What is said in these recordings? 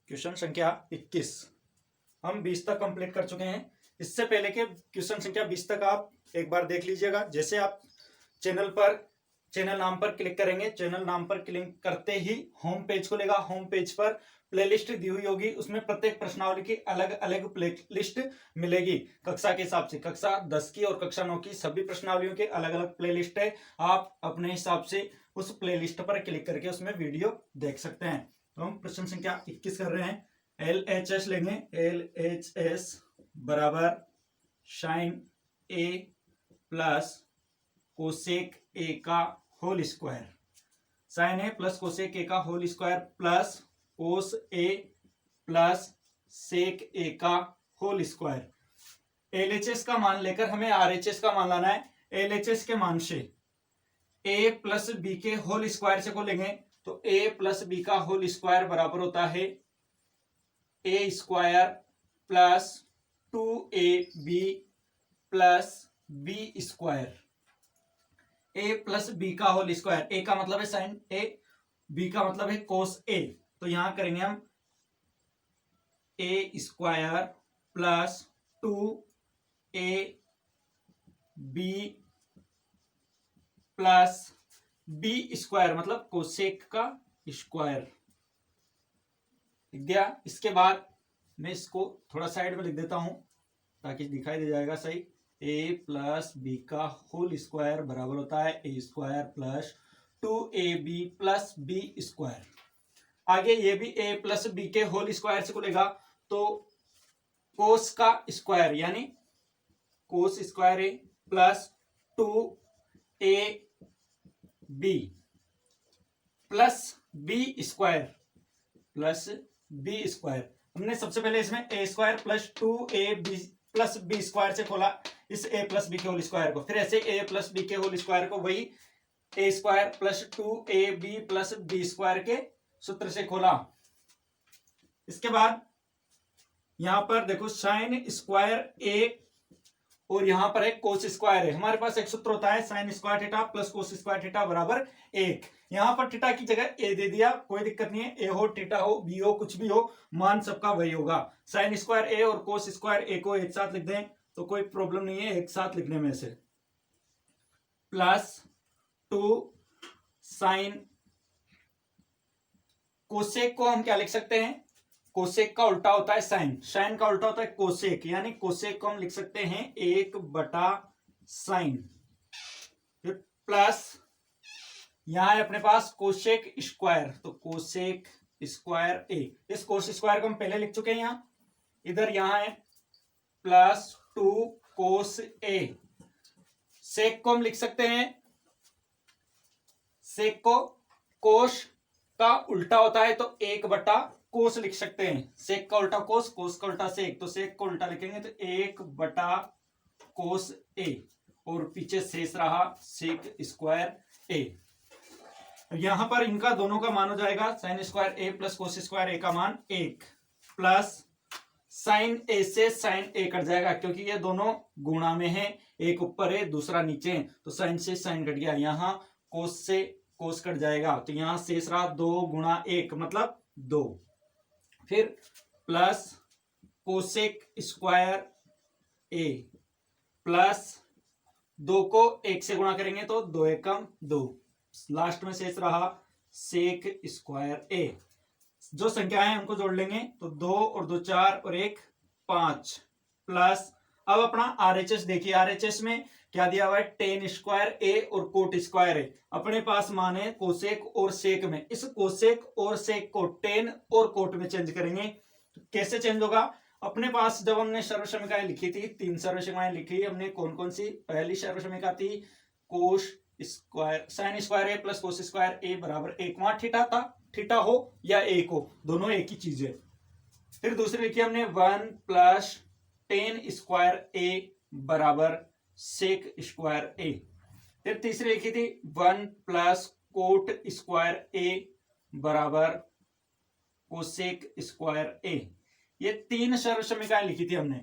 Question संख्या 21 हम 20 तक कंप्लीट कर चुके हैं। इससे पहले के क्वेश्चन संख्या 20 तक आप एक बार देख लीजिएगा। जैसे आप चैनल नाम पर क्लिक करेंगे, चैनल नाम पर क्लिक करते ही होम पेज खुलेगा। होम पेज पर प्लेलिस्ट दी हुई होगी, उसमें प्रत्येक प्रश्नावली की अलग अलग प्लेलिस्ट मिलेगी कक्षा के हिसाब से। कक्षा 10 की और कक्षा 9 की सभी प्रश्नावलियों के अलग अलग प्लेलिस्ट है। आप अपने हिसाब से उस प्लेलिस्ट पर क्लिक करके उसमें वीडियो देख सकते हैं। तो हम प्रश्न संख्या 21 कर रहे हैं। LHS लेंगे। LHS बराबर sine a plus cosec a का whole square. Sine a plus cosec a का whole square plus cos a plus sec a का होल स्क्वायर। LHS का मान लेकर हमें RHS का मान लाना है। LHS के मान से a प्लस बी के होल स्क्वायर से को लेंगे तो a प्लस बी का होल स्क्वायर बराबर होता है a square plus 2ab plus B square. a plus b का होल स्क्वायर, a का मतलब है साइन a, b का मतलब है कोस a। तो यहां करेंगे हम a square plus 2ab plus B square मतलब कोसेक का स्क्वायर लिख दिया। इसके बाद मैं इसको थोड़ा साइड में लिख देता हूं ताकि दिखाई दे जाएगा सही। a प्लस बी का होल स्क्वायर बराबर होता है a square plus 2ab plus B square. आगे ये भी a प्लस बी के होल स्क्वायर से खुलेगा तो कोस का स्क्वायर यानी cos square a plus 2ab plus B square plus B square. हमने सबसे पहले इसमें a square plus 2ab plus B square से खोला इस a प्लस बी के होल स्क्वायर को। फिर ऐसे a प्लस बी के होल स्क्वायर को वही a square plus 2ab plus B square के सूत्र से खोला। इसके बाद यहां पर देखो साइन स्क्वायर a और यहां पर एक कोस स्क्वायर है। हमारे पास एक सूत्र होता है sine square theta plus cos square theta बराबर 1। यहां पर थीटा की जगह a दे दिया, कोई दिक्कत नहीं है। a हो थीटा हो b हो कुछ भी हो, मान सबका वही होगा। साइन स्क्वायर a और कोस स्क्वायर a को एक साथ लिख दें तो कोई प्रॉब्लम नहीं है एक साथ लिखने में से। प्लस 2 साइन कोसेक को हम क्या लिख सकते हैं, कोसेक का उल्टा होता है साइन, साइन का उल्टा होता है कोसेक, यानी कोसेक को हम लिख सकते हैं 1/साइन। फिर प्लस यहां है अपने पास कोसेक स्क्वायर तो कोसेक स्क्वायर a। इस कोस स्क्वायर को हम पहले लिख चुके हैं यहां, इधर यहां है प्लस 2 कोस a। सेक को हम लिख सकते हैं, सेक को कोस का उल्टा होता है तो 1/कोस लिख सकते हैं। सेक का उल्टा कोस, कोस का उल्टा सेक, तो सेक को उल्टा लिखेंगे तो 1/कोस a और पीछे शेष रहा सेक स्क्वायर a। यहां पर इनका दोनों का मान हो जाएगा sine square a plus cos square a का मान 1 प्लस साइन a से साइन a कट जाएगा क्योंकि ये दोनों गुणा में है, एक ऊपर है दूसरा नीचे है तो साइन से साइन कट गया। यहां कोस से कोस कट जाएगा तो यहां शेष रहा 2 गुणा 1 मतलब 2। फिर plus cosec square a plus 2 को 1 से गुणा करेंगे तो 2 एकम 2, लास्ट में शेष रहा सेक स्क्वायर a। जो संख्याएं हैं उनको जोड़ लेंगे तो 2 और 2 4 और 1 5 प्लस अब अपना RHS देखिए। RHS में क्या दिया हुआ है, टेन स्क्वायर a और कोट स्क्वायर है। अपने पास मान है कोसेक और सेक में, इस कोसेक और सेक को टेन और कोट में चेंज करेंगे। तो कैसे चेंज होगा, अपने पास जब हमने सर्वसमीकाएं लिखी थी, 3 सर्वसमीकाएं लिखी हमने, कौन कौन सी। पहली सर्वसमीका थी cos square sine square a plus cos square a बराबर 1। वहां थीटा था, थीटा हो या एक हो दोनों एक ही चीज है। फिर दूसरी लिखी हमने 1 प्लस टेन स्क्वायर a बराबर सेक स्क्वायर a। फिर तीसरी लिखी थी 1 प्लस कोट स्क्वायर a बराबर कोसेक स्क्वायर a। ये 3 सर्वसमीकाएं लिखी थी हमने।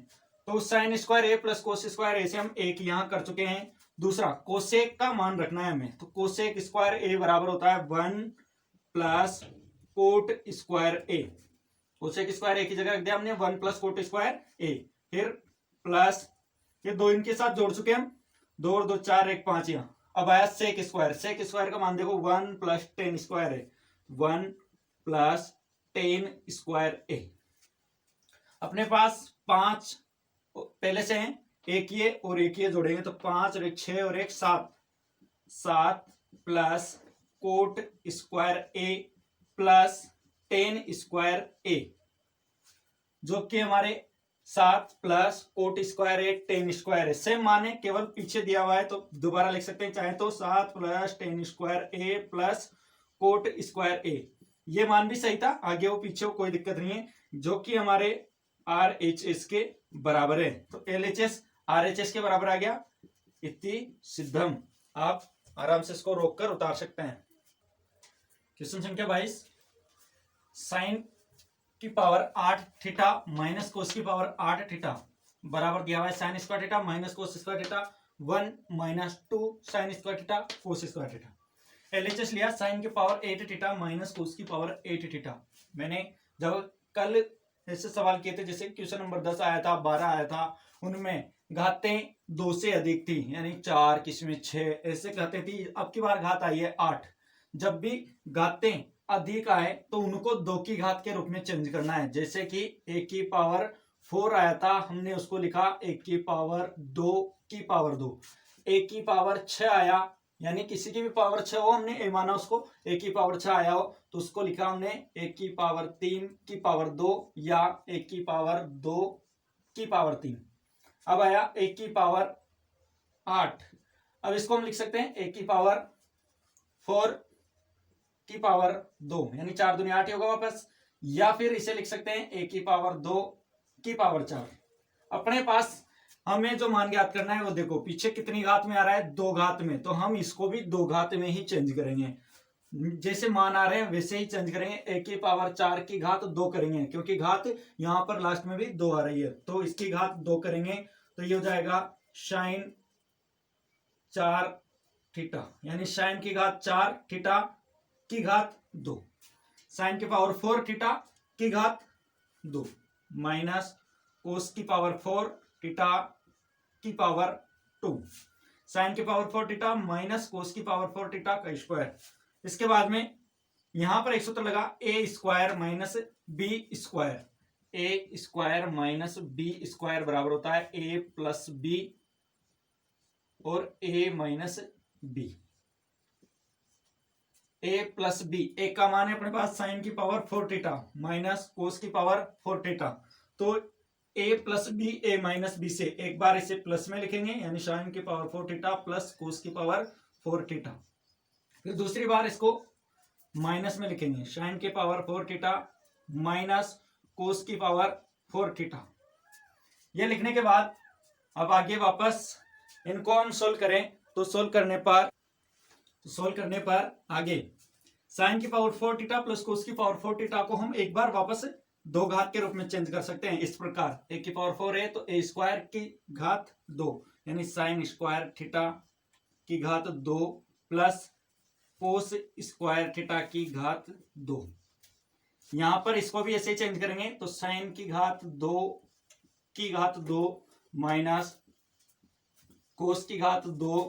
तो sine square a plus cos square a से हम एक यहां कर चुके हैं। दूसरा कोसेक का मान रखना है हमें, तो कोसेक स्क्वायर a बराबर होता है 1 plus cot square a। Cosec square a की जगह रख दिया हमने 1 प्लस कोट स्क्वायर ए, फिर प्लस ये दो इनके साथ जोड़ चुके हम, 2 और 2 4 1 5 यहाँ। अब आया सेक स्क्वायर, सेक स्क्वायर का मान देखो 1 प्लस 10 स्क्वायर है, 1 प्लस 10 स्क्वायर ए। अपने पास 5 पहले से हैं, एक ये और एक ये जोड़ेंगे तो 5 और 1 6 और 1 7, 7 plus cot square a plus 10 square ए, जो कि हमारे 7 प्लस कोट स्क्वायर ए 10 स्क्वायर है। सेम मान है, केवल पीछे दिया हुआ है तो दोबारा लिख सकते हैं चाहे तो, 7 plus 10 square a plus cot square ए। ये मान भी सही था, आगे वो पीछे वो कोई दिक्कत नहीं है, जो कि हमारे RHS के बराबर है। तो LHS RHS के बराबर आ गया, इति सिद्धम। आप आराम से इसको रोककर उतार सकते हैं। क्वेश्चन संख्या 22, साइन की पावर 8 थीटा माइनस कोस की पावर 8 थीटा बराबर दिया हुआ है sine square theta minus cos square theta 1 minus 2 sign square theta cos square theta. LHS लिया साइन की पावर 8 थीटा माइनस कोस की पावर 8 थीटा। मैंने जब कल ऐसे सवाल किए थे, जैसे क्वेश्चन नंबर 10 आया था, 12 आया था, उनमें घातें 2 से अधिक थी, यानी 4, किसी में 6 ऐसे घातें थी। अब की बार घात आई है 8। जब भी घातें अधिक आए तो उनको 2 की घात के रूप में चेंज करना है। जैसे कि a की पावर 4 आया था, हमने उसको लिखा a की पावर 2 की पावर 2। a की पावर 6 आया, यानी किसी की भी पावर 6 हो, हमने a माना उसको, a की पावर 6 आया हो तो उसको लिखा हमने a की पावर 3 की पावर 2 या a की पावर 2 की पावर 3। अब आया a की पावर 8, अब इसको हम लिख सकते हैं a की पावर 4 की पावर 2, यानी 4 दूनी 8 होगा वापस, या फिर इसे लिख सकते हैं a की पावर 2 की पावर 4। अपने पास हमें जो मान ज्ञात करना है वो देखो पीछे कितनी घात में आ रहा है, 2 घात में, तो हम इसको भी 2 घात में ही चेंज करेंगे। जैसे मान आ रहे हैं वैसे ही चेंज करेंगे, a की पावर 4 की घात 2 करेंगे, क्योंकि घात यहां पर लास्ट में भी 2 आ रही है, तो इसकी घात 2 करेंगे तो ये हो जाएगा साइन 4 थीटा, यानी साइन की घात 4 थीटा की घात 2, साइन की पावर 4 थीटा की घात 2 माइनस कोस की पावर 4 थीटा की पावर 2, साइन की पावर 4 थीटा माइनस कोस की पावर 4 थीटा का स्क्वायर। इसके बाद में यहां पर एक सूत्र लगा a square minus b square, a square minus b square बराबर होता है a प्लस b और a minus b। a plus b, a का मान है अपने पास साइन की पावर 4 थीटा माइनस कोस की पावर 4 थीटा, तो a plus b a minus b से एक बार इसे प्लस में लिखेंगे, यानी साइन की पावर 4 थीटा प्लस कोस की पावर 4 थीटा। फिर दूसरी बार इसको माइनस में लिखेंगे, साइन की पावर 4 थीटा माइनस कोस की पावर 4 थीटा। ये लिखने के बाद अब आगे वापस इनको हम सोल्व करें, तो सोल्व करने पर आगे साइन की पावर 4 थीटा प्लस कोस की पावर 4 थीटा को हम एक बार वापस 2 घात के रूप में चेंज कर सकते हैं इस प्रकार, a की पावर 4 है तो a स्क्वायर की घात 2, यानी साइन स्क्वायर थीटा की घात 2 प्लस कोस स्क्वायर थीटा की घात 2। यहां पर इसको भी ऐसे चेंज करेंगे तो साइन की घात 2 की घात 2 माइनस कोस की घात 2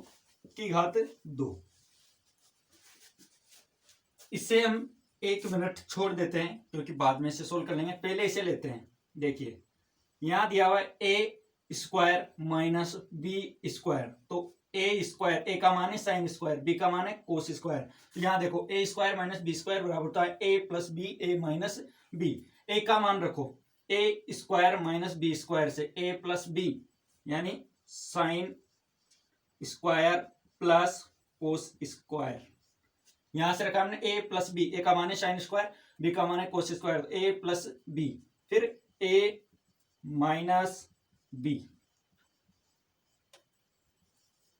की घात 2। इससे हम 1 मिनट छोड़ देते हैं क्योंकि बाद में इसे सोल्व कर लेंगे, पहले इसे लेते हैं। देखिए यहां दिया हुआ है a square minus B square, तो a स्क्वायर, a का मान है साइन स्क्वायर, b का मान है कोस स्क्वायर, तो यहां देखो a square minus B square बराबर होता है a plus b a minus B. a का मान रखो a square minus B square से a प्लस बी, यानी sine square plus cos square. यहां से रखा हमने a प्लस बी, ए का मान है साइन स्क्वायर, बी का मान है कोस स्क्वायर, तो a प्लस बी, फिर a minus B,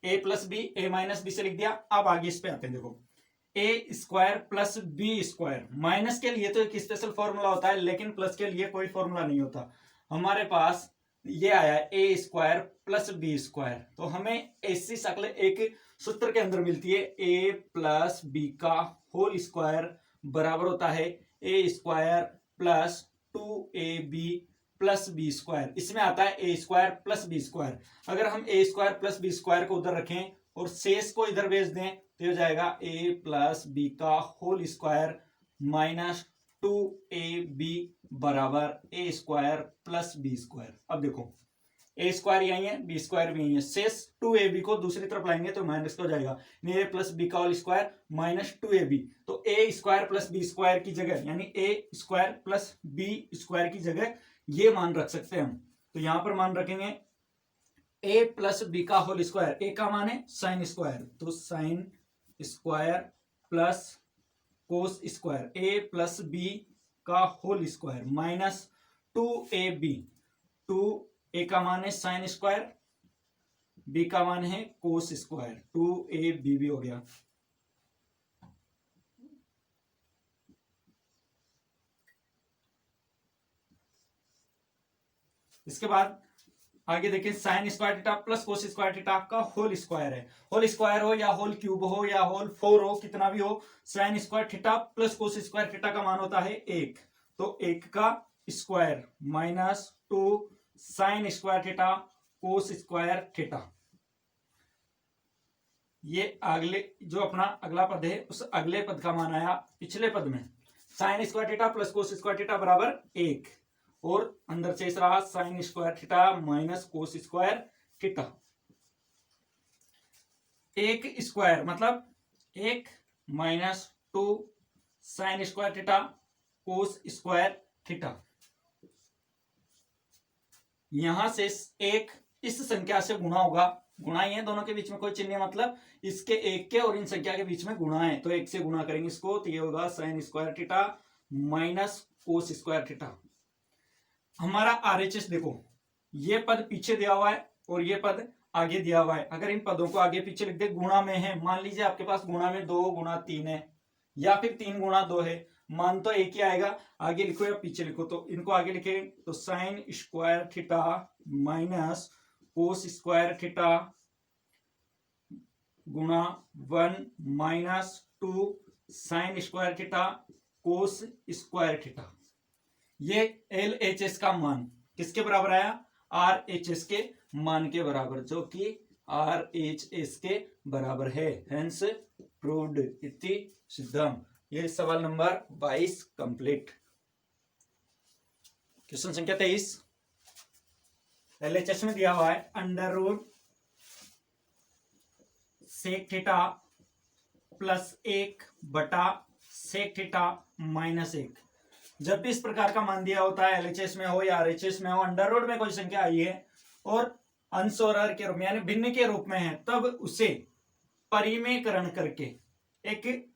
a plus b a minus b से लिख दिया। अब आगे इस पे आते हैं, देखो a square plus B square, minus के लिए तो एक स्पेशल फॉर्मूला होता है लेकिन प्लस के लिए कोई फॉर्मूला नहीं होता। हमारे पास ये आया a square plus B square, तो हमें ऐसी शक्ल एक सूत्र के अंदर मिलती है a प्लस बी का होल स्क्वायर बराबर होता है a square plus 2ab plus B square, इसमें आता है a square plus B square. अगर हम a square plus B square को उधर रखें और शेष को इधर भेज दें तो हो जाएगा ए प्लस बी का होल स्क्वायर माइनस 2ab बराबर ए स्क्वायर प्लस बी स्क्वायर। अब देखो ए स्क्वायर यही है, बी स्क्वायर भी यही है, शेष 2ab को दूसरी तरफ लाएंगे तो माइनस हो जाएगा, ए प्लस बी का होल स्क्वायर माइनस 2ab। तो a square plus B square की जगह यानी ए स्क्वायर प्लस बी स्क्वायर की जगह ये मान रख सकते हैं हम। तो यहां पर मान रखेंगे ए प्लस बी का होल स्क्वायर, ए का मान है साइन स्क्वायर, तो sine square plus cos square, a plus b का whole square minus 2ab, 2a का मान है साइन स्क्वायर, b का मान है कोस स्क्वायर, 2ab भी हो गया। इसके बाद आगे देखें sign square theta plus cos square theta का होल स्क्वायर है, होल स्क्वायर हो या होल क्यूब हो या होल 4 हो, कितना भी हो, sign square theta plus cos square theta का मान होता है 1, तो 1 का square minus 2 sign square theta cos square theta. ये अगले जो अपना अगला पद है उस अगले पद का मान आया पिछले पद में, sign square theta plus cos square theta बराबर 1 और अंदर शेष रहा sign square theta minus cos square theta. 1 square मतलब 1 minus 2 sign square theta cos square theta. यहां से 1 इस संख्या से गुणा होगा, गुणा ही है, दोनों के बीच में कोई चिन्ह मतलब इसके 1 के और इन संख्या के बीच में गुणा है, तो 1 से गुणा करेंगे इसको, तो ये होगा sign square theta minus cos square theta. हमारा RHS देखो, ये पद पीछे दिया हुआ है और ये पद आगे दिया हुआ है, अगर इन पदों को आगे पीछे लिख दे, गुणा में है, मान लीजिए आपके पास गुणा में 2 गुणा 3 है या फिर 3 गुणा 2 है, मान तो एक ही आएगा, आगे लिखो या पीछे लिखो, तो इनको आगे लिखे तो sine square theta minus cos square theta गुणा 1 minus 2 sign square theta cos square theta. ये LHS का मान किसके बराबर आया, RHS के मान के बराबर, जो कि RHS के बराबर है, हेंस प्रूव्ड इति सिद्धम। ये सवाल नंबर 22 कंप्लीट। क्वेश्चन संख्या 23 LHS में दिया हुआ है under root sec theta plus 1 बटा सेक थीटा माइनस 1। जब भी इस प्रकार का मान दिया होता है LHS में हो या RHS में हो, अंडर रूट में कोई संख्या आई है और अंश और हर के रूप में यानी भिन्न के रूप में है, तब उसे परिमेयकरण करके एक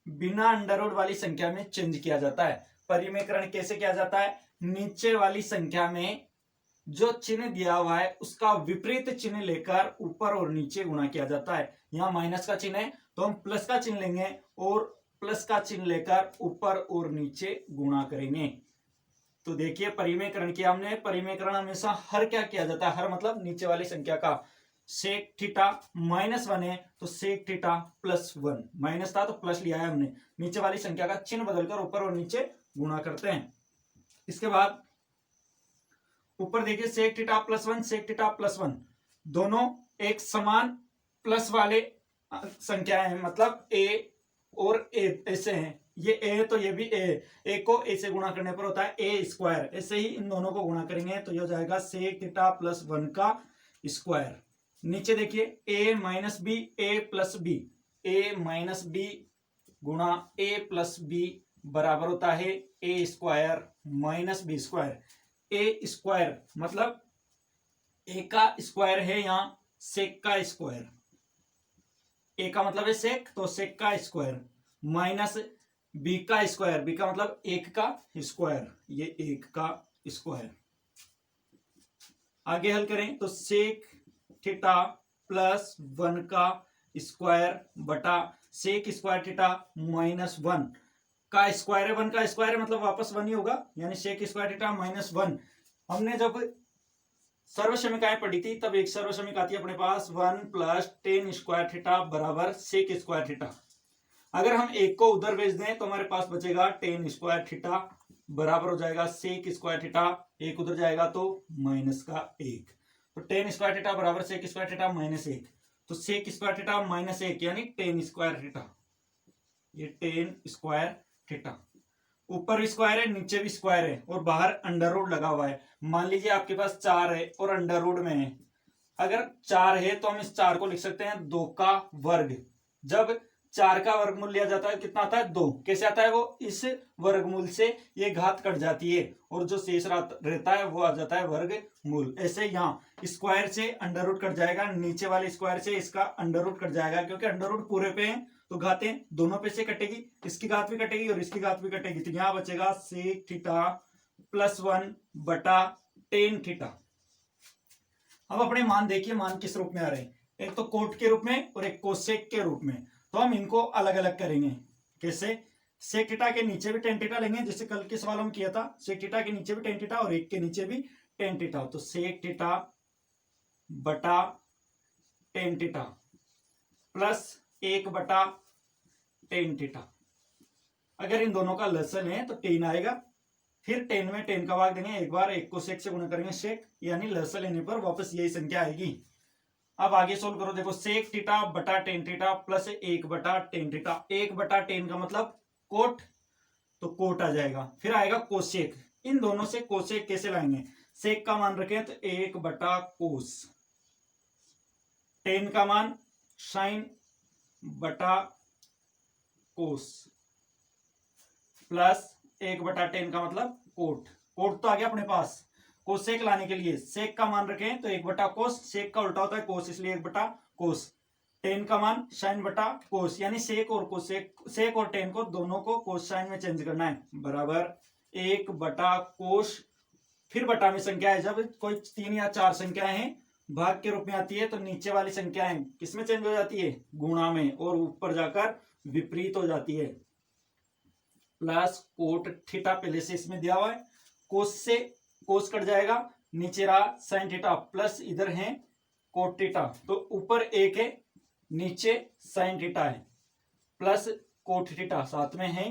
बिना अंडर रूट वाली संख्या में चेंज किया जाता है। परिमेयकरण कैसे किया जाता है, नीचे वाली संख्या में जो चिन्ह दिया हुआ है उसका विपरीत चिन्ह लेकर ऊपर और नीचे गुणा किया जाता है। यहाँ माइनस का चिन्ह है तो हम प्लस का चिन्ह लेंगे और प्लस का चिन्ह लेकर ऊपर और नीचे गुणा करेंगे। तो देखिए परिमेयकरण किया हमने, परिमेयकरण हमेशा हर क्या किया जाता है, हर मतलब नीचे वाली संख्या का, सेक थीटा -1 है तो सेक थीटा +1, माइनस था तो प्लस लिया है हमने, नीचे वाली संख्या का चिन्ह बदलकर ऊपर और नीचे गुणा करते हैं। इसके बाद ऊपर देखिए सेक थीटा +1 सेक थीटा +1 दोनों एक समान प्लस वाले संख्या है, मतलब a और a ऐसे हैं, ये a है तो ये भी a को a से गुणा करने पर होता है a स्क्वायर, ऐसे ही इन दोनों को गुणा करेंगे तो ये हो जाएगा सेक थीटा +1 का स्क्वायर। नीचे देखिए a minus B a plus b, a minus b गुणा a प्लस बी बराबर होता है a square minus B square. a square मतलब a का स्क्वायर है यहाँ सेक का स्क्वायर, a का मतलब है सेक तो सेक का स्क्वायर माइनस b का स्क्वायर, b का मतलब 1 का स्क्वायर, ये 1 का स्क्वायर। आगे हल करें तो सेक थीटा +1 का स्क्वायर बटा सेक स्क्वायर थीटा -1 का स्क्वायर है, 1 का स्क्वायर है मतलब वापस 1 ही होगा, यानी सेक स्क्वायर थीटा -1। हमने जब सर्वसमीकाएं पढ़ी थी तब एक सर्वसमीक आती है अपने पास 1 + tan स्क्वायर थीटा बराबर सेक स्क्वायर थीटा। अगर हम एक को उधर भेज दें तो हमारे पास बचेगा tan स्क्वायर थीटा बराबर हो जाएगा सेक स्क्वायर थीटा, एक उधर जाएगा तो माइनस का एक, तो टेन स्क्वायर थीटा बराबर सेक स्क्वायर थीटा माइनस एक, तो सेक स्क्वायर थीटा माइनस एक यानी टेन स्क्वायर थीटा, ये टेन स्क्वायर थीटा। ऊपर भी स्क्वायर है नीचे भी स्क्वायर है और बाहर अंडर रूट लगा हुआ है। मान लीजिए आपके पास 4 है और अंडर रूट में है, अगर 4 है तो हम इस 4 को लिख सकते हैं 2 का वर्ग। जब 4 का वर्गमूल लिया जाता है कितना आता है 2, कैसे आता है वो, इस वर्गमूल से ये घात कट जाती है और जो शेष रहता है वो आ जाता है वर्गमूल। ऐसे यहाँ स्क्वायर से अंडर रूट कट जाएगा, नीचे वाले स्क्वायर से इसका अंडर रूट कट जाएगा, क्योंकि अंडर रूट पूरे पे है तो घातें दोनों पे से कटेगी, इसकी घात भी कटेगी और इसकी घात भी कटेगी, तो यहां बचेगा सेक थीटा प्लस 1 बटा टेन थीटा। अब अपने मान देखिए, मान किस रूप में आ रहे हैं, एक तो कोट के रूप में और एक कोसेक के रूप में, तो हम इनको अलग अलग करेंगे। कैसे, सेक थीटा के नीचे भी टेन थीटा लेंगे, जैसे कल के सवाल हम किया था, सेक थीटा के नीचे भी टेन थीटा और एक के नीचे भी टेन थीटा, तो सेक थीटा बटा टेन थीटा प्लस 1 बटा टेन थीटा। अगर इन दोनों का लसन है तो टेन आएगा, फिर टेन में टेन का भाग देंगे, एक बार एक को सेक से गुणा करेंगे सेक, यानी लसन लेने पर वापस यही संख्या आएगी। अब आगे सोल्व करो, देखो सेक थीटा बटा टेन थीटा प्लस 1 बटा टेन थीटा, 1 बटा टेन का मतलब कोट, तो कोट आ जाएगा, फिर आएगा कोसेक, इन दोनों से कोसेक कैसे लाएंगे, सेक का मान रखें तो 1 बटा कोस, टेन का मान साइन बटा कोस, प्लस 1 बटा टेन का मतलब कोट, कोट तो आ गया अपने पास। कोसेक लाने के लिए सेक का मान रखें तो 1 बटा कोस, सेक का उल्टा होता है कोस, इसलिए 1 बटा कोस, टेन का मान साइन बटा कोस, यानी सेक और कोसेक, सेक और टेन को दोनों को कोस साइन में चेंज करना है, बराबर 1 बटा कोस, फिर बटा में संख्या है, जब कोई 3 या 4 संख्याएं हैं भाग के रूप में आती है तो नीचे वाली संख्याएं किसमें चेंज हो जाती है, गुणा में, और ऊपर जाकर विपरीत हो जाती है। प्लस कोट थीटा पहले से इसमें दिया हुआ है, कोस से कोस कट जाएगा, नीचे रहा साइन थीटा, प्लस इधर है कोट थीटा, तो ऊपर एक है नीचे साइन थीटा है, प्लस कोट थीटा साथ में है,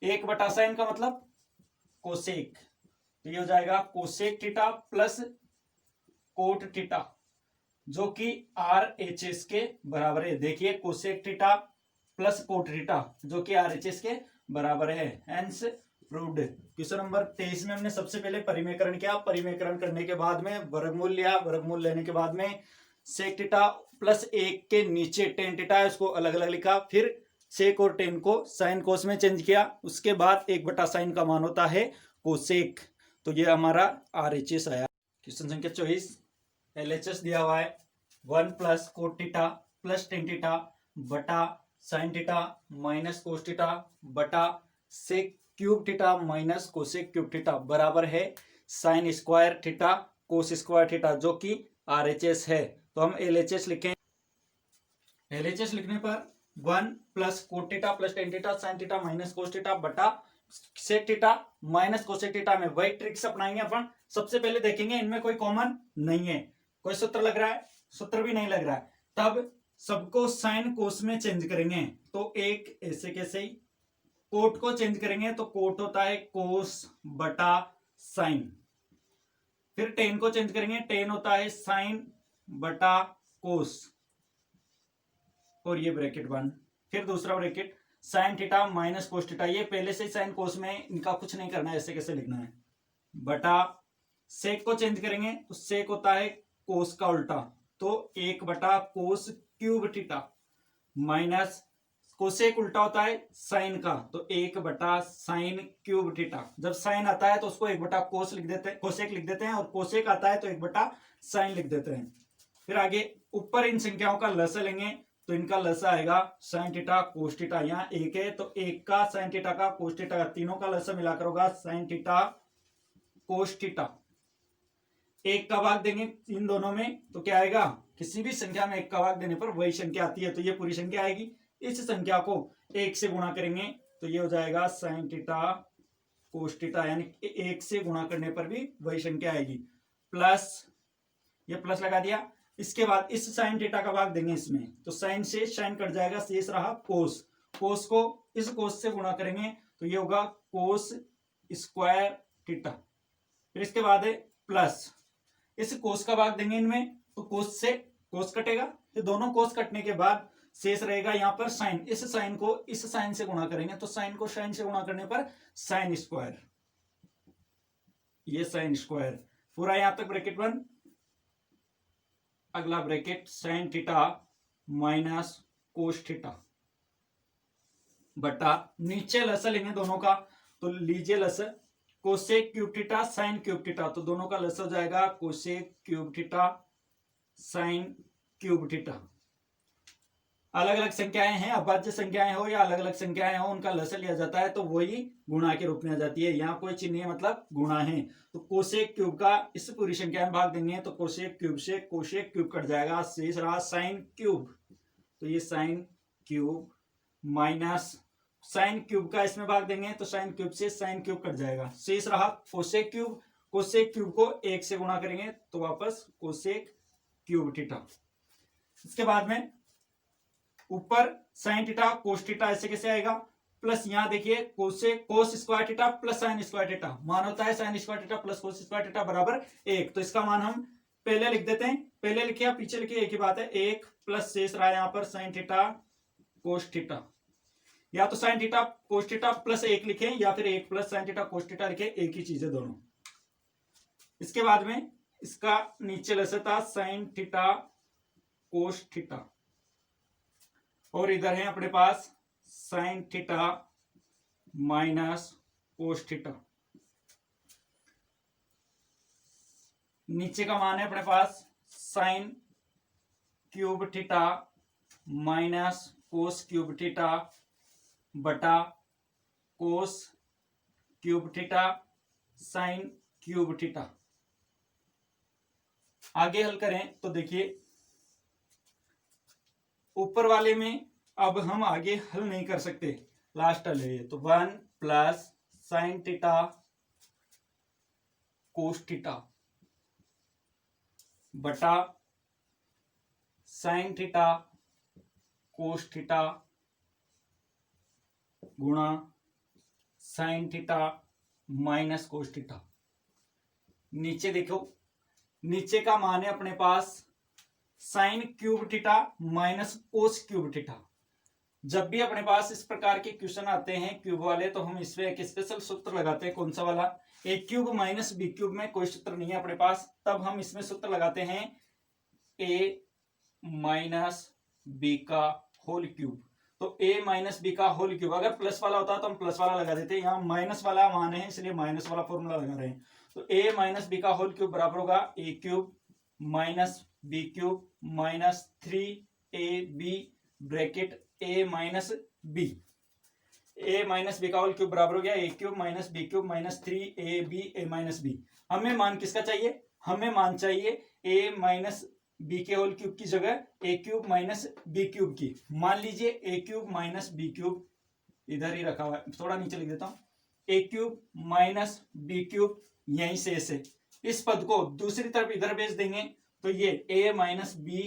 1 बटा साइन का मतलब कोसेक, तो ये हो जाएगा cosec theta plus cot theta, जो कि RHS के बराबर है। देखिए cosec theta plus cot theta जो कि RHS के बराबर है, हेंस प्रूव्ड। क्वेश्चन नंबर 23 में हमने सबसे पहले परिमेयकरण किया, परिमेयकरण करने के बाद में वर्गमूल लिया, वर्गमूल लेने के बाद में सेक थीटा प्लस 1 के नीचे टेन थीटा है उसको अलग अलग लिखा, फिर सेक और टेन को साइन कोस में चेंज किया, उसके बाद 1 बटा साइन का मान होता है कोसेक, तो ये हमारा RHS आया। क्वेश्चन संख्या 24, LHS दिया हुआ है 1 plus cot theta plus tan theta बटा sine theta minus cos theta बटा sec cube theta minus cosec cube theta बराबर है sine square theta cos square theta, जो कि RHS है। तो हम LHS लिखें, LHS लिखने पर 1 plus cot theta plus tan theta sine theta minus cos theta बटा sec theta minus cosec theta में वही ट्रिक्स अपनाएंगे अपन। सबसे पहले देखेंगे इनमें कोई कॉमन नहीं है, कोई सूत्र लग रहा है, सूत्र भी नहीं लग रहा है, तब सबको साइन कोस में चेंज करेंगे, तो एक ऐसे कैसे ही कोट को चेंज करेंगे तो कोट होता है कोस बटा साइन, फिर टेन को चेंज करेंगे, टेन होता है साइन बटा कोस, और ये ब्रैकेट बंद, फिर दूसरा bracket sign theta minus cos theta, ये पहले से साइन कोस में इनका कुछ नहीं करना है, ऐसे कैसे लिखना है, बटा सेक को चेंज करेंगे तो सेक होता है कोस का उल्टा, तो 1 बटा cos cube theta minus cosec उल्टा होता है साइन का, तो 1 बटा साइन क्यूब थीटा, जब साइन आता है तो उसको 1 बटा कोस लिख देते हैं, कोसेक लिख देते हैं, और कोसेक आता है तो 1 बटा साइन लिख देते हैं। फिर आगे ऊपर इन संख्याओं का लसा लेंगे तो इनका लसा आएगा साइन थीटा कोस थीटा, यहाँ 1 है तो 1 का साइन थीटा का कोस थीटा का, तीनों का लसा मिलाकर होगा साइन थीटा कोस थीटा, 1 का भाग देंगे इन दोनों में तो क्या आएगा, किसी भी संख्या में 1 का भाग देने पर वही संख्या आती है, तो ये पूरी संख्या आएगी, इस संख्या को 1 से गुणा करेंगे तो ये हो जाएगा साइन थीटा कोस थीटा, यानी 1 से गुणा करने पर भी वही संख्या आएगी, प्लस ये प्लस लगा दिया, इसके बाद इस साइन थीटा का भाग देंगे इसमें, तो साइन से साइन कट जाएगा, शेष रहा कोस, कोस को इस कोस से गुणा करेंगे तो ये होगा कोस स्क्वायर थीटा। फिर इसके बाद है प्लस, इस कोस का भाग देंगे इनमें तो कोस से कोस कटेगा, फिर दोनों कोस कटने के बाद शेष रहेगा यहाँ पर साइन। इस साइन को इस साइन से गुणा करेंगे तो साइन को साइन से गुणा करने पर साइन स्क्वायर, ये साइन स्क्वायर पूरा यहां तक ब्रैकेट बंद। अगला bracket sign theta minus cos theta बटा नीचे लसर लेंगे दोनों का, तो लीजिए लसर cosec cube theta sine cube theta, तो दोनों का लसर हो जाएगा cosec cube theta sine cube theta. अलग अलग संख्याएं हैं, अभाज्य संख्याएं हो या अलग अलग संख्याएं हो, उनका लसर लिया जाता है तो वही गुणा के रूप में आ जाती है। यहाँ कोई चिन्ह मतलब गुणा है, तो कोसेक क्यूब का इस पूरी संख्या में भाग देंगे तो कोसेक क्यूब से कोसेक क्यूब कट जाएगा, शेष रहा साइन क्यूब, तो ये sine cube minus sine cube का इसमें भाग देंगे तो साइन क्यूब से साइन क्यूब कट जाएगा, शेष रहा कोसेक क्यूब। कोसेक क्यूब को 1 से गुणा करेंगे तो वापस कोसेक क्यूब थीटा। इसके बाद में ऊपर साइन थीटा कोस थीटा, ऐसे कैसे आएगा, प्लस यहां देखिए कोस square theta plus sign square theta, मान होता है sine square theta plus cos square theta बराबर 1, तो इसका मान हम पहले लिख देते हैं, पहले लिखे या पीछे लिखे एक ही बात है, 1 प्लस शेष रहा यहां पर साइन थीटा कोस थीटा, या तो sign theta cos theta plus 1 लिखे या फिर 1 plus sine theta cos theta लिखे, एक ही चीज है दोनों। इसके बाद में इसका नीचे लसर था साइन थीटा कोस थीटा, और इधर है अपने पास sine theta minus cos theta. नीचे का मान है अपने पास sine cube theta minus cos cube theta बटा cos cube theta sine cube theta. आगे हल करें तो देखिए ऊपर वाले में अब हम आगे हल नहीं कर सकते, लास्ट हल है, तो 1 plus sine theta cos theta बटा साइन थीटा कोस थीटा गुणा sine theta minus cos theta. नीचे देखो, नीचे का मान है अपने पास sine cube theta minus cos cube theta. जब भी अपने पास इस प्रकार के क्वेश्चन आते हैं क्यूब वाले तो हम इसमें एक स्पेशल सूत्र लगाते हैं, कौन सा वाला, ए क्यूब माइनस बी क्यूब में कोई सूत्र नहीं है अपने पास, तब हम इसमें सूत्र लगाते हैं ए माइनस बी का होल क्यूब। तो ए माइनस बी का होल क्यूब, अगर प्लस वाला होता तो हम प्लस वाला लगा देते, यहाँ माइनस वाला मान है इसलिए माइनस वाला फॉर्मूला लगा रहे हैं। तो ए माइनस बी का होल क्यूब बराबर होगा a cube minus b cube minus 3ab bracket a minus b, a minus b का होल क्यूब बराबर हो गया a cube minus b cube minus 3ab a minus b. हमें मान किसका चाहिए, हमें मान चाहिए ए माइनस बी के होल क्यूब की जगह a cube minus b cube की। मान लीजिए a cube minus b cube इधर ही रखा हुआ है, थोड़ा नीचे लिख देता हूं, ए क्यूब माइनस बी क्यूब यहीं से ऐसे, इस पद को दूसरी तरफ इधर भेज देंगे तो ये a माइनस बी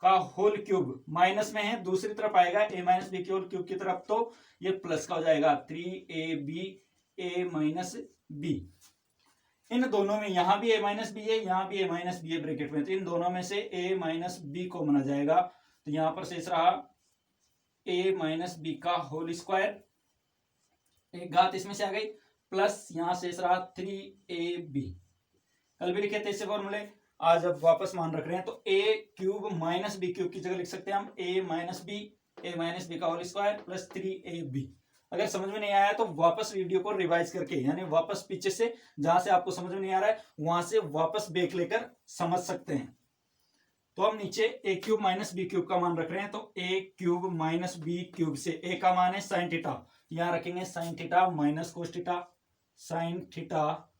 का होल क्यूब माइनस में है, दूसरी तरफ आएगा a माइनस बी के होल क्यूब की तरफ, तो ये प्लस का हो जाएगा 3ab a माइनस बी। इन दोनों में यहां भी a माइनस बी है, यहां भी a माइनस बी है ब्रैकेट में, तो इन दोनों में से a माइनस बी को माना जाएगा, तो यहां पर शेष रहा a माइनस बी का होल स्क्वायर, एक घात इसमें से आ गई, प्लस यहां शेष रहा 3ab। कल भी लिखे थे ऐसे फॉर्मूले, आज अब वापस मान रख रहे हैं, तो ए क्यूब माइनस बी क्यूब की जगह लिख सकते हैं हम ए माइनस बी का होल स्क्वायर प्लस 3ab। अगर समझ में नहीं आया तो वापस वीडियो को रिवाइज करके, यानी वापस पीछे से जहां से आपको समझ में नहीं आ रहा है वहां से वापस बैक लेकर समझ सकते हैं। तो हम नीचे ए क्यूब माइनस बी क्यूब का मान रख रहे हैं, तो ए क्यूब माइनस बी क्यूब से ए का मान है साइन थीटा, यहां रखेंगे sign theta minus cos theta, sine theta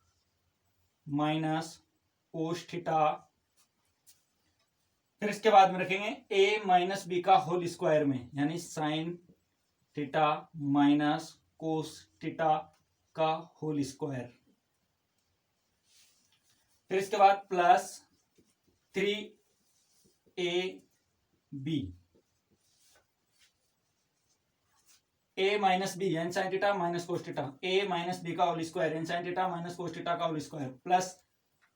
minus cos theta, फिर इसके बाद में रखेंगे a माइनस बी का होल स्क्वायर में, यानी sine theta minus cos theta का होल स्क्वायर, फिर इसके बाद plus 3ab a minus B N sine theta minus cos theta, a minus b का होल स्क्वायर एन sine theta minus cos theta का whole square plus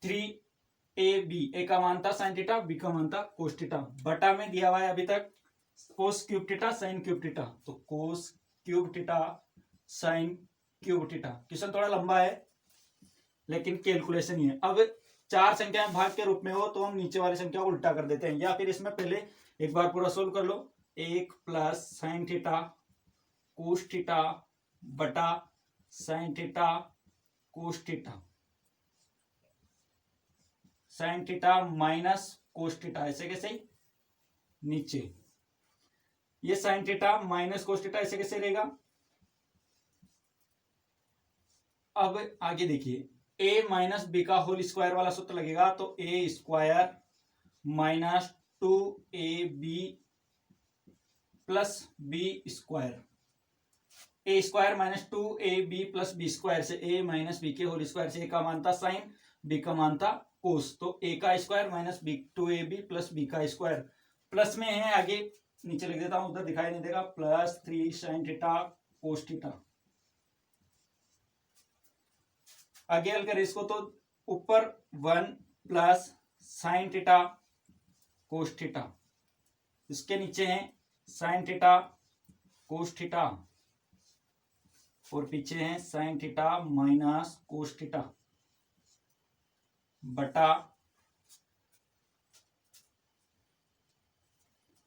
3ab, a का मान था साइन थीटा, बी का मान था कोस थीटा, बटा में दिया हुआ है अभी तक cos cube theta sine cube theta, तो cos cube theta sine cube theta. Question थोड़ा लंबा है लेकिन कैलकुलेशन ही है। अब चार संख्याएं भाग के रूप में हो तो हम नीचे वाली संख्या को उल्टा कर देते हैं, या फिर इसमें पहले एक बार पूरा सोल्व कर लो। 1 plus sine theta cos theta बटा sine theta cos theta, sine theta minus cos theta, ऐसे कैसे नीचे, ये sine theta minus cos theta ऐसे कैसे रहेगा। अब आगे देखिए, ए माइनस बी का होल स्क्वायर वाला सूत्र लगेगा, तो a square minus 2ab plus B square, a square minus 2ab plus B square से ए माइनस बी के होल स्क्वायर से ए का मान था साइन, बी का मान था कोस, तो ए का square minus b 2ab plus b का स्क्वायर, प्लस में है आगे नीचे लिख देता हूं, उधर दिखाई नहीं देगा, plus 3 sign theta cos theta. आगे हल करें इसको तो ऊपर 1 plus sine theta cos theta, इसके नीचे है साइन थीटा कोस थीटा और पीछे है sine theta minus cos theta बटा,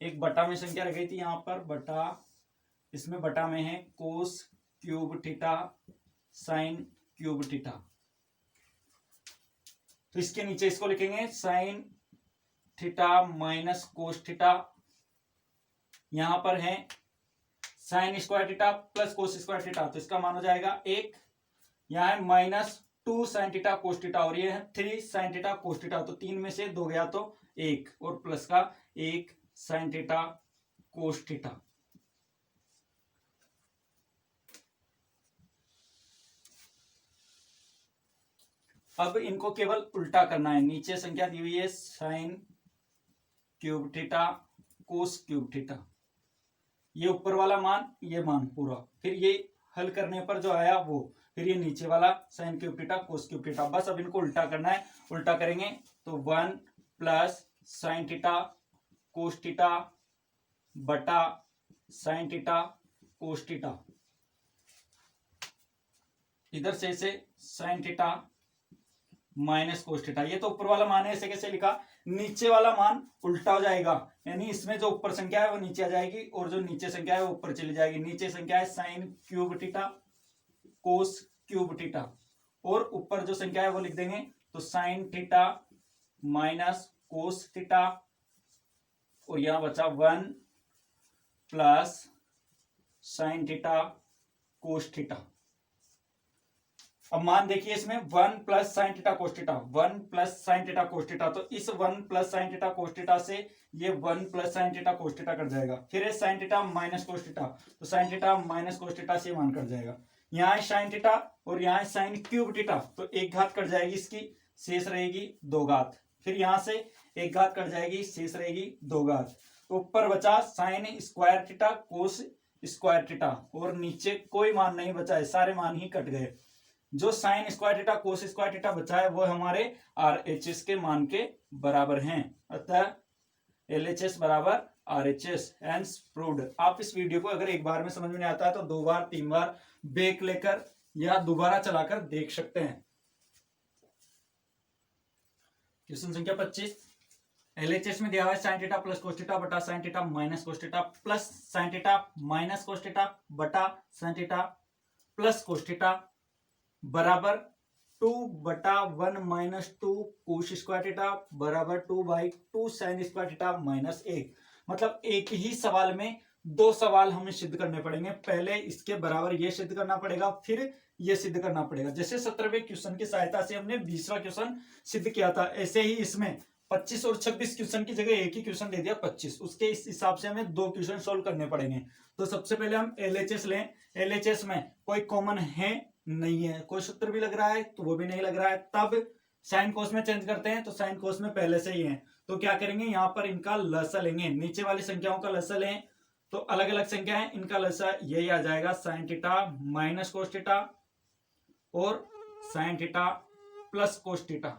एक बटा में संख्या रख गई थी यहां पर बटा, इसमें बटा में है कोस cube theta sine cube theta, तो इसके नीचे इसको लिखेंगे sign theta minus cos theta, यहां पर है sine square theta plus cos square theta, तो इसका मान हो जाएगा 1, यहां है minus 2 sign theta cos theta और ये है 3 साइन थीटा कोस थीटा, तो 3 में से 2 गया तो 1 और प्लस का 1 साइन थीटा कोस थीटा। अब इनको केवल उल्टा करना है, नीचे संख्या दी हुई है sign cube theta cos cube theta, ये ऊपर वाला मान ये मान पूरा, फिर ये हल करने पर जो आया वो, फिर ये नीचे वाला sign cube theta cos cube theta, बस अब इनको उल्टा करना है। उल्टा करेंगे तो 1 plus sine theta cos theta बटा साइन थीटा कोस थीटा, इधर से sign theta minus cos theta, ये तो ऊपर वाला मान है, ऐसे कैसे लिखा, नीचे वाला मान उल्टा हो जाएगा, यानी इसमें जो ऊपर संख्या है वो नीचे आ जाएगी और जो नीचे संख्या है वो ऊपर चली जाएगी। नीचे संख्या है sign cube theta cos cube theta और ऊपर जो संख्या है वो लिख देंगे, तो sign theta minus cos theta और यहां बचा 1 plus sine theta cos theta. अब मान देखिए इसमें 1 plus sine theta cos theta, 1 plus sine theta cos theta, तो इस 1 plus sine theta cos theta से ये 1 plus sine theta cos theta cut जाएगा, फिर है sine theta minus cos theta, तो sign theta minus cos theta से मान कट जाएगा, यहाँ है साइन थीटा और यहाँ है साइन क्यूब थीटा, तो एक घात कट जाएगी इसकी, शेष रहेगी 2 घात, फिर यहां से एक घात कट जाएगी, शेष रहेगी 2 घात, तो ऊपर बचा sign square theta cos square theta और नीचे कोई मान नहीं बचा है, सारे मान ही कट गए। जो sign square theta cos square theta बचा है वो हमारे RHS के मान के बराबर हैं, अतः LHS बराबर RHS, हेंस प्रूव्ड। आप इस वीडियो को अगर एक बार में समझ में नहीं आता है तो 2 बार 3 बार ब्रेक लेकर या दोबारा चलाकर देख सकते हैं। क्वेश्चन संख्या 25, LHS में दिया हुआ है sine theta plus cos theta बटा sine theta minus cos theta plus sine theta minus cos theta बटा sine theta plus cos theta बराबर 2 बटा 1 माइनस 2 कोस स्क्वायर थीटा बराबर 2/2 साइन स्क्वायर थीटा माइनस 1। मतलब एक ही सवाल में 2 सवाल हमें सिद्ध करने पड़ेंगे, पहले इसके बराबर ये सिद्ध करना पड़ेगा फिर ये सिद्ध करना पड़ेगा। जैसे 17वें क्वेश्चन की सहायता से हमने 20वां क्वेश्चन सिद्ध किया था, ऐसे ही इसमें 25 और 26 क्वेश्चन की जगह एक ही क्वेश्चन दे दिया 25, उसके इस हिसाब से हमें 2 क्वेश्चन सोल्व करने पड़ेंगे। तो सबसे पहले हम LHS लें, LHS में कोई कॉमन है नहीं है, कोई सूत्र भी लग रहा है तो वो भी नहीं लग रहा है, तब साइन कोस में चेंज करते हैं, तो साइन कोस में पहले से ही है, तो क्या करेंगे यहाँ पर इनका लसा लेंगे, नीचे वाली संख्याओं का लसा लें, तो अलग अलग संख्या है, इनका लसा यही आ जाएगा sine theta minus cos theta और sine theta plus cos theta.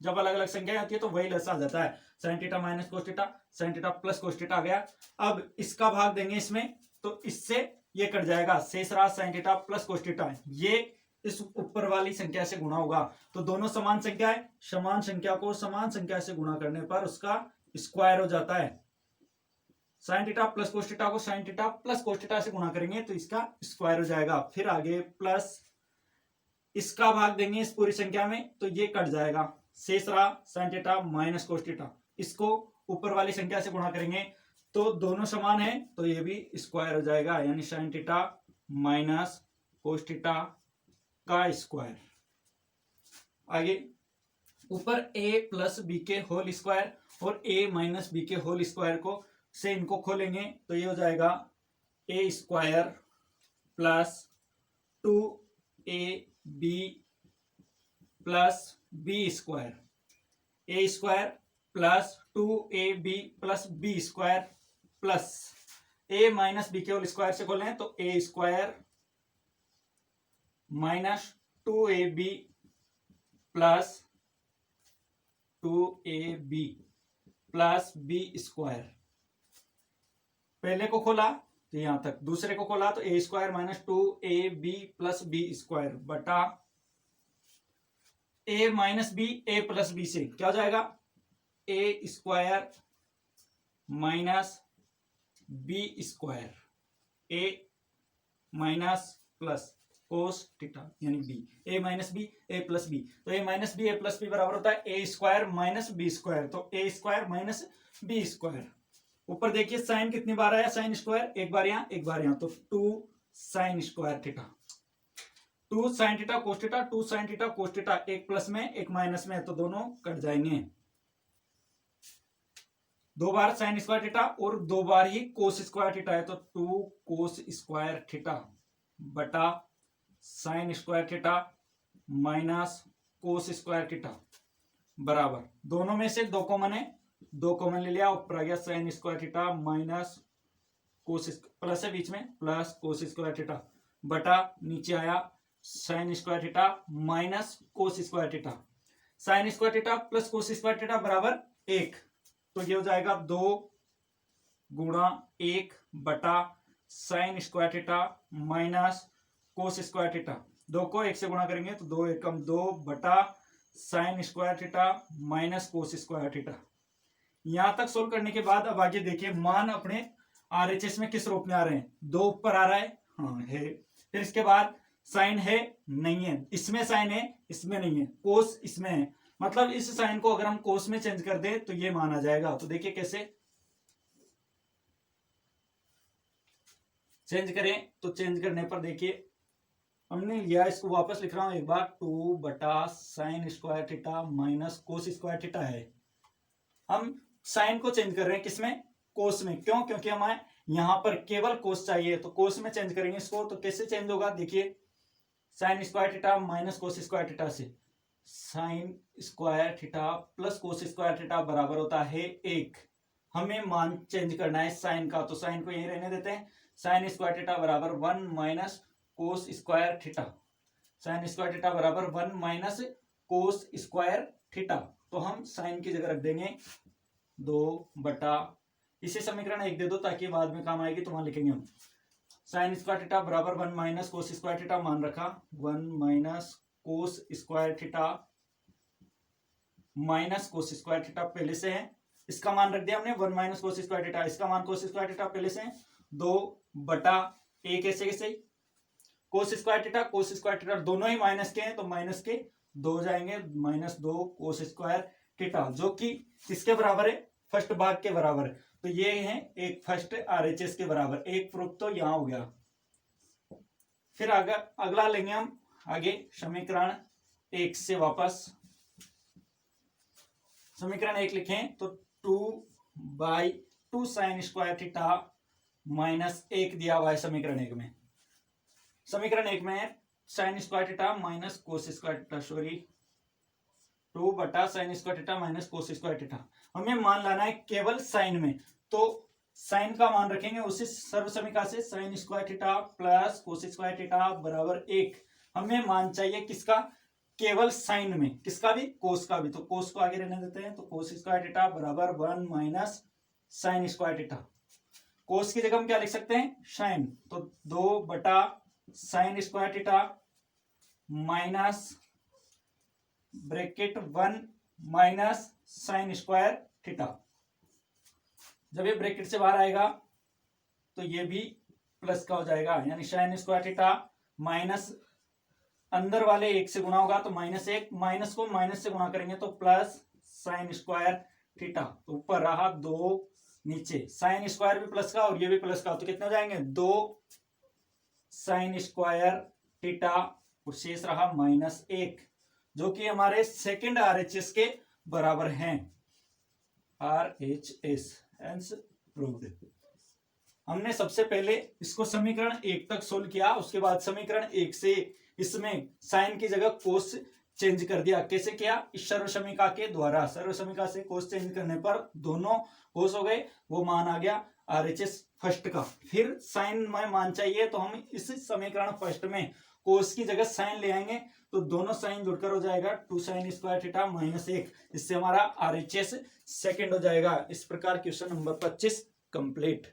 जब अलग अलग संख्या होती है तो वही लसा आ जाता है, sine theta minus cos theta, sine theta plus cos theta आ गया। अब इसका भाग देंगे इसमें तो इससे ये कट जाएगा, शेष रहा sign theta plus cos theta, ये इस ऊपर वाली संख्या से गुणा होगा। तो दोनों समान संख्या है, समान संख्या को समान संख्या से गुणा करने पर उसका स्क्वायर हो जाता है। Sine theta plus cos theta को sine theta plus cos theta से गुणा करेंगे तो इसका स्क्वायर हो जाएगा। फिर आगे प्लस इसका भाग देंगे इस पूरी संख्या में तो ये कट जाएगा, शेष रहा sign theta minus cos theta, इसको ऊपर वाली संख्या से गुणा करेंगे तो दोनों समान है तो ये भी स्क्वायर हो जाएगा, यानी sine theta minus cos theta का स्क्वायर। आगे ऊपर a प्लस बी के होल स्क्वायर और a माइनस बी के होल स्क्वायर को से इनको खोलेंगे तो ये हो जाएगा a square plus 2ab plus B square, a square plus 2ab plus B square plus a minus B के होल स्क्वायर से खोलें तो a square minus 2ab plus 2ab plus B square. पहले को खोला तो यहां तक, दूसरे को खोला तो a square minus 2ab plus B square बटा a minus B a plus B से क्या हो जाएगा, a square minus B square, a minus plus cos theta यानी b, a minus B a plus B, तो a minus B a plus B बराबर होता है a square minus B square, तो a square minus B square. ऊपर देखिए sign कितनी बार आया, साइन स्क्वायर एक बार यहां एक बार यहां, तो 2 sign square theta, 2 sign theta cos theta, 2 sign theta cos theta, एक प्लस में एक माइनस में तो दोनों कट जाएंगे। 2 बार साइन स्क्वायर थीटा और 2 बार ही कोस स्क्वायर थीटा है तो 2 कोस स्क्वायर थीटा बटा sign square theta minus cos square theta बराबर, दोनों में से 2 कॉमन है, 2 कॉमन ले लिया, ऊपर आ गया साइन स्क्वायर थीटा माइनस कोस प्लस है बीच में प्लस कोस स्क्वायर थीटा बटा नीचे आया sign square theta minus cos square theta. Sign square theta plus cos square theta बराबर 1, तो ये हो जाएगा 2 गुणा 1 बटा sign square theta minus cos square theta, 2 को 1 से गुणा करेंगे तो 2 एकम 2 बटा sign square theta minus cos square theta. यहां तक सोल्व करने के बाद अब आगे देखिए मान अपने आरएचएस में किस रूप में आ रहे हैं, 2 ऊपर आ रहा है, हाँ है, फिर इसके बाद साइन है नहीं है, इसमें साइन है इसमें नहीं है, कोस इसमें है, मतलब इस साइन को अगर हम कोस में चेंज कर दें तो ये मान आ जाएगा। तो देखिए कैसे चेंज करें, तो चेंज करने पर देखिए हमने लिया, इसको वापस लिख रहा हूं एक बार, 2 बटा sign square theta minus cos square theta है। हम साइन को चेंज कर रहे हैं किसमें, कोस में, क्यों, क्योंकि हमें यहां पर केवल कोस चाहिए तो कोस में चेंज करेंगे इसको। तो कैसे चेंज होगा, देखिए sine square theta minus cos square theta से sine square theta plus cos square theta बराबर होता है 1। हमें मान चेंज करना है साइन का, तो साइन को यही रहने देते हैं, साइन स्क्वायर थीटा बराबर 1 minus cos square theta, sign square theta बराबर 1 माइनस कोस स्क्वायर थीटा, तो हम साइन की जगह रख देंगे 2 बटा, इसे समीकरण 1 दे दो ताकि बाद में काम आएगी, तो वहां लिखेंगे हम साइन स्क्वायर थीटा बराबर 1 माइनस कोस स्क्वायर थीटा मान रखा, 1 minus cos square theta minus cos square theta पहले से है, इसका मान रख दिया हमने 1 माइनस कोस स्क्वायर थीटा, इसका मान कोस स्क्वायर थीटा पहले से है 2 बटा 1 ऐसे कैसे कोस स्क्वायर थीटा दोनों ही माइनस के हैं तो माइनस के 2 जाएंगे, -2 कोस स्क्वायर थीटा जो कि किसके बराबर है, फर्स्ट भाग के बराबर है, तो ये है एक फर्स्ट आरएचएस के बराबर, एक प्रूफ तो यहां हो गया। फिर अगला लेंगे हम आगे समीकरण 1 से वापस, समीकरण 1 लिखें तो 2/2 साइन स्क्वायर थीटा माइनस 1 दिया हुआ है समीकरण 1 में। समीकरण 1 में sign square theta minus cos square theta, sorry 2 बटा sign square theta minus cos square theta, हमें मान लाना है केवल साइन में, तो साइन का मान रखेंगे उसी सर्व समीकरण से, sine square theta plus cos square theta बराबर 1। हमें मान चाहिए किसका, केवल साइन में, किसका भी, कोस का भी। तो कोस को आगे रहने देते हैं, तो कोस स्क्वायर थीटा बराबर 1 माइनस साइन स्क्वायर थीटा। कोस की जगह हम क्या लिख सकते हैं, साइन, तो 2 बटा sign square theta minus bracket 1 minus sign square theta. जब ये ब्रैकेट से बाहर आएगा तो ये भी प्लस का हो जाएगा, यानी साइन स्क्वायर थीटा माइनस अंदर वाले 1 से गुना होगा तो -1, माइनस को माइनस से गुना करेंगे तो प्लस साइन स्क्वायर थीटा। तो ऊपर रहा 2, नीचे साइन स्क्वायर भी प्लस का और ये भी प्लस का, तो कितने हो जाएंगे, 2 साइन स्क्वायर थीटा और शेष रहा -1, जो कि हमारे सेकंड RHS के बराबर हैं। RHS hence proved. हमने सबसे पहले इसको समीकरण 1 तक सोल्व किया, उसके बाद समीकरण 1 से इसमें साइन की जगह कोस चेंज कर दिया। कैसे किया, इस सर्व समीकरण के द्वारा। सर्व समीकरण से कोस चेंज करने पर दोनों कोस हो गए, वो मान आ गया RHS फर्स्ट का। फिर साइन में मान चाहिए तो हम इस समीकरण फर्स्ट में कोस की जगह साइन ले आएंगे, तो दोनों साइन जुड़कर हो जाएगा 2 साइन स्क्वायर थीटा -1। इससे हमारा RHS सेकंड हो जाएगा। इस प्रकार क्वेश्चन नंबर 25 कंप्लीट।